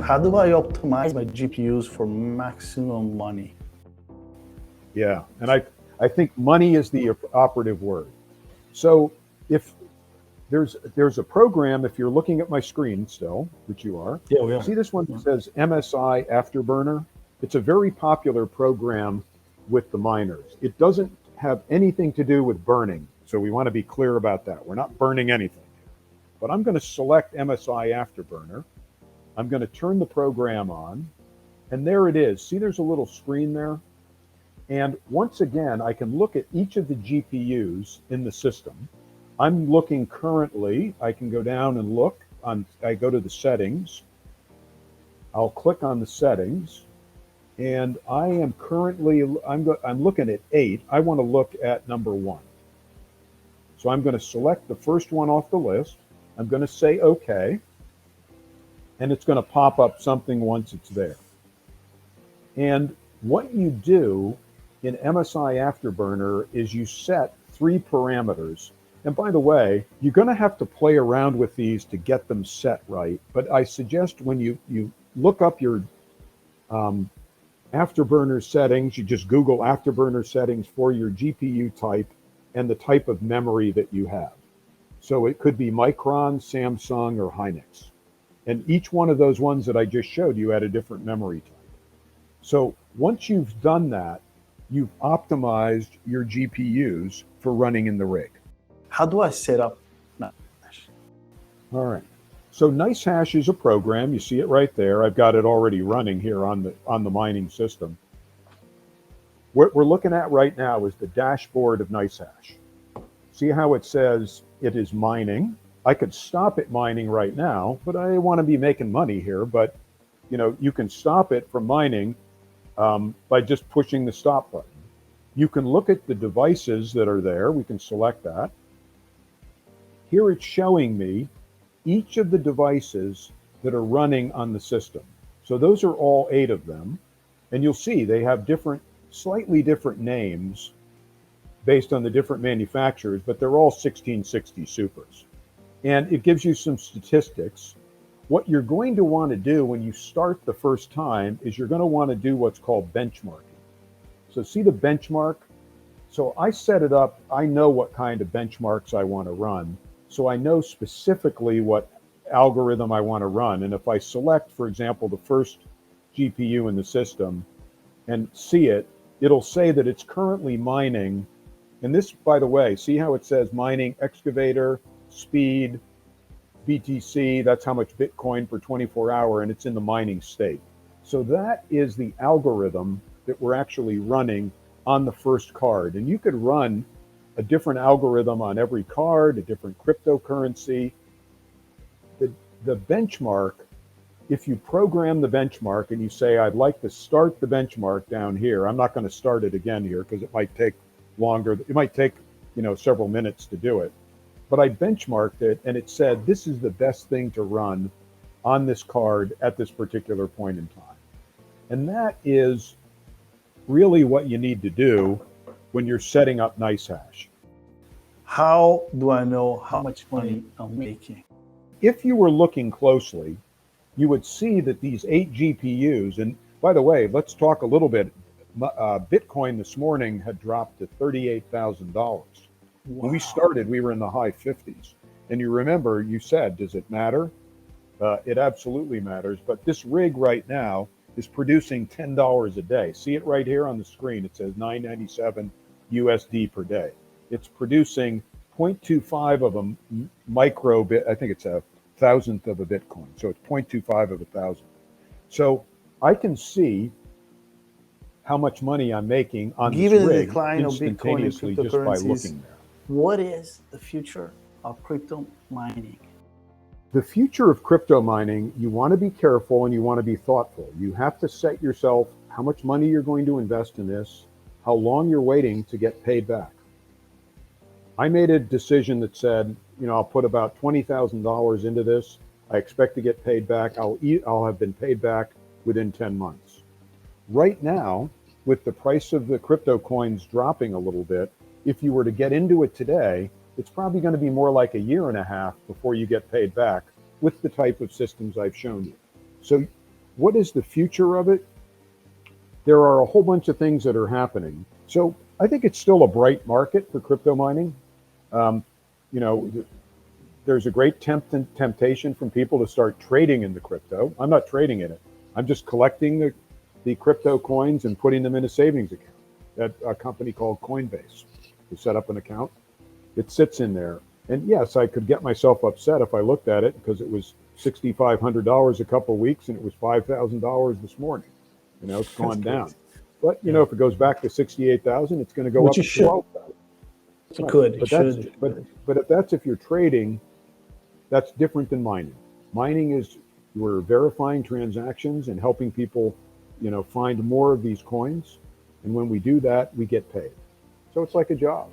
How do I optimize my GPUs for maximum money? Yeah, and I think money is the operative word. So if there's a program, if you're looking at my screen still, which you are, Yeah, we are. see this one that says MSI Afterburner? It's a very popular program with the miners. It doesn't have anything to do with burning, so we want to be clear about that. We're not burning anything. But I'm going to select MSI Afterburner. I'm going to turn the program on, and there it is. See, there's a little screen there. And once again, I can look at each of the GPUs in the system. I'm looking currently, I can go down and look. I go to the settings. I'll click on the settings. And I am currently, I'm looking at 8. I want to look at number 1. So I'm going to select the first one off the list. I'm going to say OK. And it's going to pop up something once it's there. And what you do in MSI Afterburner is you set 3 parameters. And by the way, you're going to have to play around with these to get them set right. But I suggest when you look up your Afterburner settings, you just Google Afterburner settings for your GPU type and the type of memory that you have. So it could be Micron, Samsung, or Hynix. And each one of those ones that I just showed you had a different memory type. So once you've done that, you've optimized your GPUs for running in the rig. How do I set up NiceHash? All right. So NiceHash is a program. You see it right there. I've got it already running here on the mining system. What we're looking at right now is the dashboard of NiceHash. See how it says it is mining. I could stop it mining right now, but I want to be making money here. But you can stop it from mining by just pushing the stop button. You can look at the devices that are there. We can select that. Here it's showing me each of the devices that are running on the system. So those are all 8 of them. And you'll see they have slightly different names based on the different manufacturers, but they're all 1660 Supers. And it gives you some statistics. What you're going to want to do when you start the first time is you're going to want to do what's called benchmarking. So see the benchmark? So I set it up. I know what kind of benchmarks I want to run. So I know specifically what algorithm I want to run. And if I select, for example, the first GPU in the system and see it, it'll say that it's currently mining. And this, by the way, see how it says mining excavator, speed, BTC, that's how much Bitcoin per 24 hour, and it's in the mining state. So that is the algorithm that we're actually running on the first card. And you could run a different algorithm on every card, a different cryptocurrency. The benchmark, if you program the benchmark and you say, I'd like to start the benchmark down here, I'm not going to start it again here because it might take longer. It might take, several minutes to do it. But I benchmarked it and it said, this is the best thing to run on this card at this particular point in time. And that is really what you need to do when you're setting up NiceHash. How do I know how much money I'm making? If you were looking closely, you would see that these 8 GPUs, and by the way, let's talk a little bit. Bitcoin this morning had dropped to $38,000. Wow. When we started, we were in the high 50s. And you remember, you said, does it matter? It absolutely matters. But this rig right now is producing $10 a day. See it right here on the screen. It says 997 USD per day. It's producing 0.25 of a micro bit. I think it's a thousandth of a Bitcoin. So it's 0.25 of a thousandth. So I can see how much money I'm making on this rig the decline instantaneously of Bitcoin and just by looking there. What is the future of crypto mining? The future of crypto mining, you want to be careful and you want to be thoughtful. You have to set yourself how much money you're going to invest in this, how long you're waiting to get paid back. I made a decision that said, I'll put about $20,000 into this. I expect to get paid back. I'll have been paid back within 10 months. Right now, with the price of the crypto coins dropping a little bit, if you were to get into it today, it's probably going to be more like a year and a half before you get paid back with the type of systems I've shown you. So what is the future of it? There are a whole bunch of things that are happening. So I think it's still a bright market for crypto mining. Um, you know, there's a great temptation from people to start trading in the crypto. I'm not trading in it. I'm just collecting the crypto coins and putting them in a savings account at a company called Coinbase. You set up an account, it sits in there. And yes, I could get myself upset if I looked at it because it was $6,500 a couple of weeks and it was $5,000 this morning. You know, it's gone down. But you know, if it goes back to 68,000, it's going to go Which up you to 12,000. It could. It But should. but if you're trading, that's different than mining. Mining is we're verifying transactions and helping people, you know, find more of these coins. And when we do that, we get paid. So it's like a job.